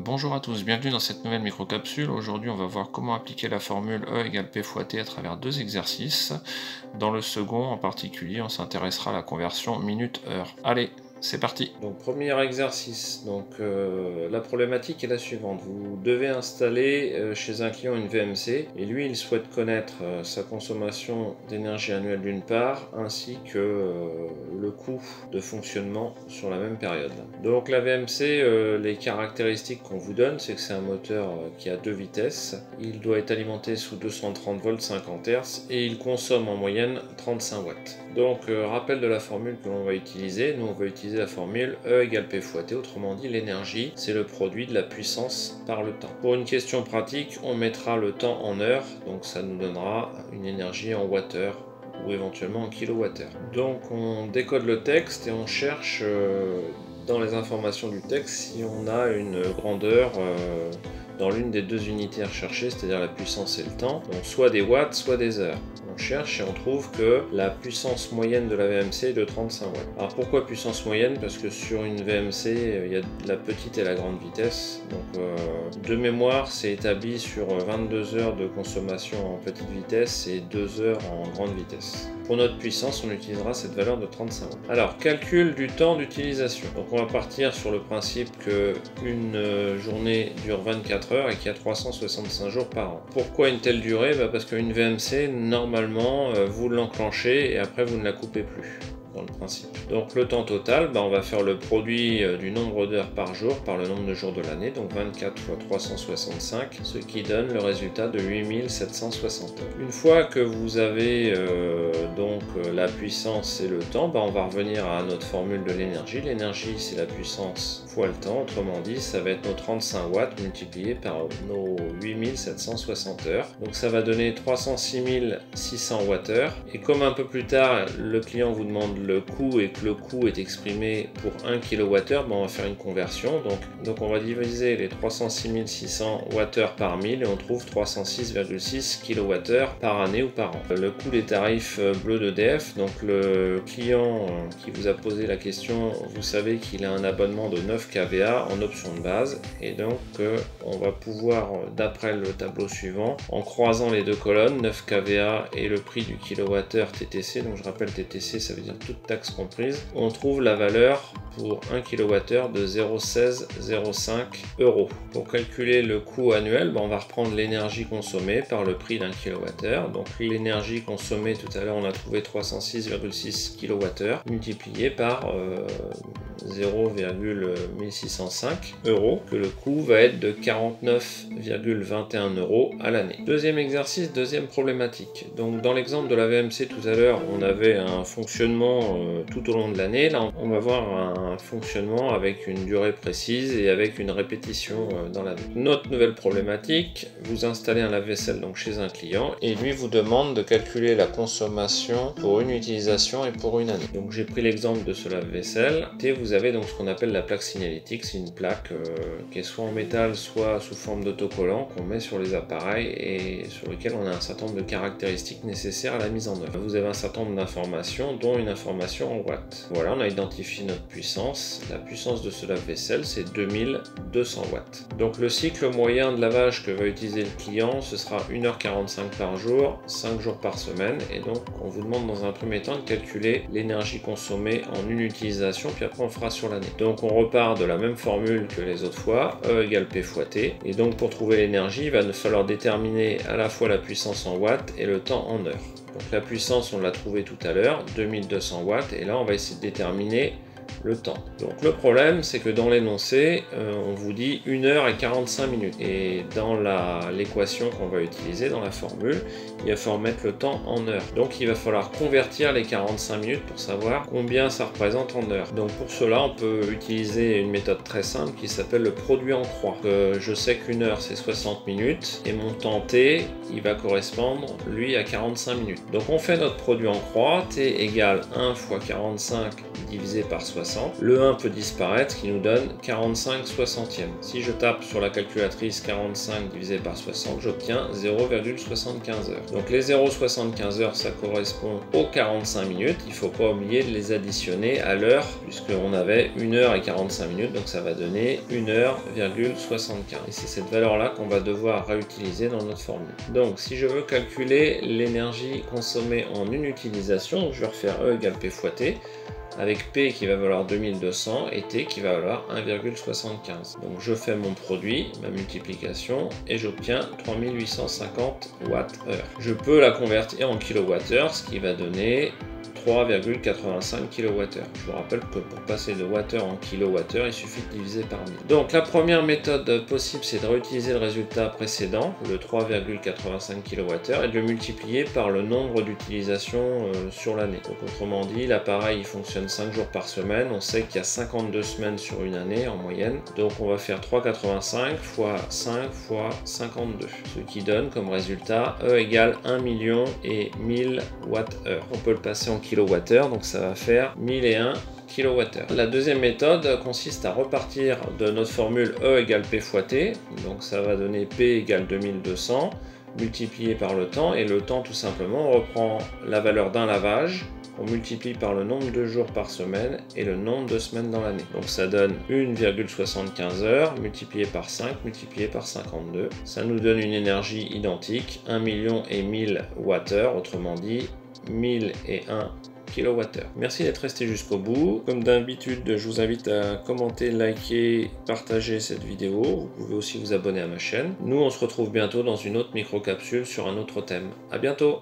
Bonjour à tous, bienvenue dans cette nouvelle microcapsule. Aujourd'hui, on va voir comment appliquer la formule E égale P fois T à travers deux exercices. Dans le second, en particulier, on s'intéressera à la conversion minute-heure. Allez, c'est parti. Donc premier exercice, la problématique est la suivante. Vous devez installer chez un client une VMC et lui il souhaite connaître sa consommation d'énergie annuelle d'une part ainsi que le coût de fonctionnement sur la même période. Donc la VMC, les caractéristiques qu'on vous donne, c'est que c'est un moteur qui a deux vitesses. Il doit être alimenté sous 230 volts 50 Hz et il consomme en moyenne 35 watts. Donc rappel de la formule que l'on va utiliser, nous on va utiliser la formule E égale P fois T, autrement dit l'énergie c'est le produit de la puissance par le temps. Pour une question pratique, on mettra le temps en heures, donc ça nous donnera une énergie en wattheure ou éventuellement en kilowattheure. Donc on décode le texte et on cherche dans les informations du texte si on a une grandeur dans l'une des deux unités recherchées, c'est-à-dire la puissance et le temps, donc soit des watts, soit des heures. On cherche et on trouve que la puissance moyenne de la VMC est de 35 watts. Alors pourquoi puissance moyenne? Parce que sur une VMC, il y a la petite et la grande vitesse. Donc de mémoire, c'est établi sur 22 heures de consommation en petite vitesse et 2 heures en grande vitesse. Pour notre puissance, on utilisera cette valeur de 35 watts. Alors, calcul du temps d'utilisation. Donc on va partir sur le principe qu'une journée dure 24 heures et qu'il y a 365 jours par an. Pourquoi une telle durée? Parce qu'une VMC, normalement, vous l'enclenchez et après vous ne la coupez plus. Dans le principe. Donc le temps total, on va faire le produit du nombre d'heures par jour par le nombre de jours de l'année, donc 24 fois 365, ce qui donne le résultat de 8760 heures. Une fois que vous avez la puissance et le temps, on va revenir à notre formule de l'énergie. L'énergie c'est la puissance fois le temps, autrement dit ça va être nos 35 watts multiplié par nos 8760 heures. Donc ça va donner 306 600 Wh. Et comme un peu plus tard le client vous demande le coût et que le coût est exprimé pour 1 kWh, on va faire une conversion. Donc on va diviser les 306 600 Wh par 1000 et on trouve 306,6 kWh par année ou par an. Le coût des tarifs bleus d'EDF, donc le client qui vous a posé la question, vous savez qu'il a un abonnement de 9 kVA en option de base et donc on va pouvoir, d'après le tableau suivant, en croisant les deux colonnes, 9 kVA et le prix du kilowattheure TTC, donc je rappelle TTC ça veut dire toute taxe comprise, on trouve la valeur pour 1 kWh de 0,1605 €. Pour calculer le coût annuel, on va reprendre l'énergie consommée par le prix d'un kilowattheure. Donc l'énergie consommée tout à l'heure, on a trouvé 306,6 kWh multiplié par 0,1605 €, que le coût va être de 49,21 € à l'année. Deuxième exercice, deuxième problématique. Donc dans l'exemple de la VMC tout à l'heure, on avait un fonctionnement tout au long de l'année. Là, on va voir un fonctionnement avec une durée précise et avec une répétition dans l'année. Notre nouvelle problématique, vous installez un lave-vaisselle donc chez un client et lui vous demande de calculer la consommation pour une utilisation et pour une année. Donc j'ai pris l'exemple de ce lave-vaisselle et vous avez donc ce qu'on appelle la plaque signalétique. C'est une plaque qui est soit en métal soit sous forme d'autocollant qu'on met sur les appareils et sur lequel on a un certain nombre de caractéristiques nécessaires à la mise en œuvre. Vous avez un certain nombre d'informations dont une information en watts. Voilà, on a identifié notre puissance. La puissance de ce lave-vaisselle, c'est 2200 watts. Donc le cycle moyen de lavage que va utiliser le client, ce sera 1h45 par jour, 5 jours par semaine. Et donc, on vous demande dans un premier temps de calculer l'énergie consommée en une utilisation, puis après on fera sur l'année. Donc on repart de la même formule que les autres fois, E égale P fois T. Et donc pour trouver l'énergie, il va nous falloir déterminer à la fois la puissance en watts et le temps en heures. Donc la puissance, on l'a trouvée tout à l'heure, 2200 watts, et là on va essayer de déterminer le temps. Donc le problème, c'est que dans l'énoncé, on vous dit 1 heure et 45 minutes. Et dans l'équation qu'on va utiliser, dans la formule, il va falloir mettre le temps en heures. Donc il va falloir convertir les 45 minutes pour savoir combien ça représente en heures. Donc pour cela, on peut utiliser une méthode très simple qui s'appelle le produit en croix. Je sais qu'une heure, c'est 60 minutes, et mon temps T, il va correspondre, lui, à 45 minutes. Donc on fait notre produit en croix, T égale 1 fois 45 divisé par 60. Le 1 peut disparaître, ce qui nous donne 45 soixantièmes. Si je tape sur la calculatrice 45 divisé par 60, j'obtiens 0,75 heures. Donc les 0,75 heures, ça correspond aux 45 minutes. Il ne faut pas oublier de les additionner à l'heure, puisqu'on avait 1 heure et 45 minutes, donc ça va donner 1h,75. Et c'est cette valeur-là qu'on va devoir réutiliser dans notre formule. Donc si je veux calculer l'énergie consommée en une utilisation, je vais refaire E égale P fois T, avec P qui va valoir 2200 et T qui va valoir 1,75. Donc je fais mon produit, ma multiplication, et j'obtiens 3850 Wh. Je peux la convertir en kWh, ce qui va donner 3,85 kWh. Je vous rappelle que pour passer de wattheure en kWh, il suffit de diviser par 1000. Donc la première méthode possible, c'est de réutiliser le résultat précédent, le 3,85 kWh, et de le multiplier par le nombre d'utilisations sur l'année. Donc autrement dit, l'appareil fonctionne 5 jours par semaine. On sait qu'il y a 52 semaines sur une année en moyenne. Donc on va faire 3,85 fois 5 fois 52, ce qui donne comme résultat E égale 1 million et 1000 Wh. On peut le passer en kWh, donc ça va faire 1001 kWh. La deuxième méthode consiste à repartir de notre formule E égale P fois T, donc ça va donner P égale 2200 multiplié par le temps, et le temps tout simplement on reprend la valeur d'un lavage, on multiplie par le nombre de jours par semaine et le nombre de semaines dans l'année. Donc ça donne 1,75 heures multiplié par 5 multiplié par 52. Ça nous donne une énergie identique, 1 million et 1000 Wh, autrement dit 1001 kWh. Merci d'être resté jusqu'au bout. Comme d'habitude, je vous invite à commenter, liker, partager cette vidéo. Vous pouvez aussi vous abonner à ma chaîne. Nous, on se retrouve bientôt dans une autre micro-capsule sur un autre thème. À bientôt!